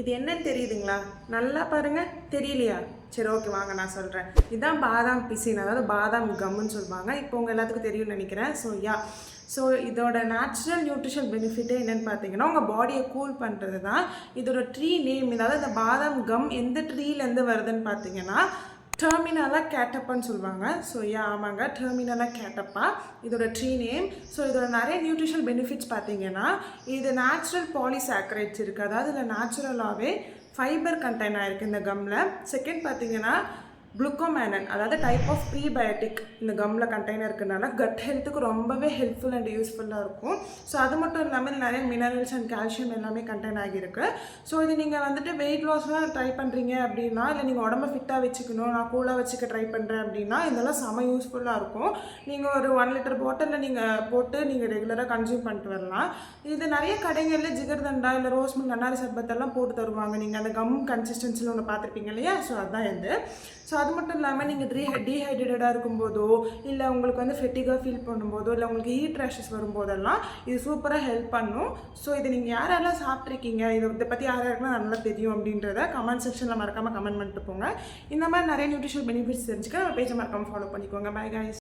இது என்னன்னு தெரியுதுங்களா? நல்லா பாருங்க. தெரியலையா? சரி, ஓகே, வாங்க நான் சொல்கிறேன். இதுதான் பாதாம் பிசின், அதாவது பாதாம் கம்முன்னு சொல்லுவாங்க. இப்போ உங்கள் எல்லாத்துக்கும் தெரியும்னு நினைக்கிறேன். ஸோ இதோட நேச்சுரல் நியூட்ரிஷன் பெனிஃபிட்டே என்னென்னு பார்த்தீங்கன்னா, உங்கள் பாடியை கூல் பண்ணுறது தான். இதோட ட்ரீ நேம், அதாவது இந்த பாதாம் கம் எந்த ட்ரீலேருந்து வருதுன்னு பார்த்தீங்கன்னா, டெர்மினலா கேட்டப்பான்னு சொல்லுவாங்க. ஆமாங்க, டெர்மினலா கேட்டப்பா இதோட ட்ரீ நேம். ஸோ இதோட நிறைய நியூட்ரிஷன் பெனிஃபிட்ஸ் பார்த்தீங்கன்னா, இது நேச்சுரல் பாலிசாக்கரைட்ஸ் இருக்குது, அதாவது இதில் நேச்சுரலாகவே ஃபைபர் கண்டெயின் ஆகிருக்கு இந்த கம்மில். செகண்ட் பார்த்தீங்கன்னா குளுக்கோமேனன், அதாவது டைப் ஆஃப் ப்ரீபயோட்டிக் இந்த கம்மில் கண்டெய்னர் இருக்கிறதுனால கட் ஹெல்த்துக்கு ரொம்பவே ஹெல்ப்ஃபுல் அண்ட் யூஸ்ஃபுல்லாக இருக்கும். ஸோ அது மட்டும் இல்லாமல் நிறைய மினரல்ஸ் அண்ட் கால்சியம் எல்லாமே கண்டெயின் ஆகியிருக்கு. ஸோ இது நீங்கள் வந்துட்டு வெயிட் லாஸ்லாம் ட்ரை பண்ணுறீங்க அப்படின்னா, இல்லை நீங்கள் உடம்பை ஃபிட்டாக வச்சுக்கணும், நான் கூலாக வச்சுக்க ட்ரை பண்ணுறேன் அப்படின்னா, இதெல்லாம் செம யூஸ்ஃபுல்லாக இருக்கும். நீங்கள் ஒரு 1 லிட்டர் பாட்டிலில் நீங்கள் போட்டு நீங்கள் ரெகுலராக கன்சியூம் பண்ணிட்டு வரலாம். இது நிறைய கடைகளில் ஜிகர்தண்டா இல்லை ரோஸ் மில்க் நன்னாரி சர்பத்தெல்லாம் போட்டு தருவாங்க. நீங்கள் அந்த கம் கன்சிஸ்டன்சியில் ஒன்று பார்த்துருப்பீங்க இல்லையா? ஸோ அதுதான் இது. ஸோ அது மட்டும் இல்லாமல் நீங்கள் டீஹைட்ரேட்டடாக இருக்கும்போதோ, இல்லை உங்களுக்கு வந்து ஃபெட்டிகாக ஃபீல் பண்ணும்போதோ, இல்லை உங்களுக்கு ஹீட் ரேஷஸ் வரும்போதெல்லாம் இது சூப்பராக ஹெல்ப் பண்ணும். ஸோ இதை நீங்கள் யாரெல்லாம் சாப்பிட்ருக்கீங்க, இதை பற்றி யாருக்கெல்லாம் நல்லா தெரியும் அப்படின்றத கமெண்ட் செக்ஷனில் மறக்காமல் கமெண்ட் பண்ணிட்டு போங்க. இந்த மாதிரி நிறைய நியூட்ரிஷனல் பெனிஃபிட்ஸ் தெரிஞ்சுக்க நம்ம பேஜை மறக்காமல் ஃபாலோ பண்ணிக்கோங்க. Bye guys.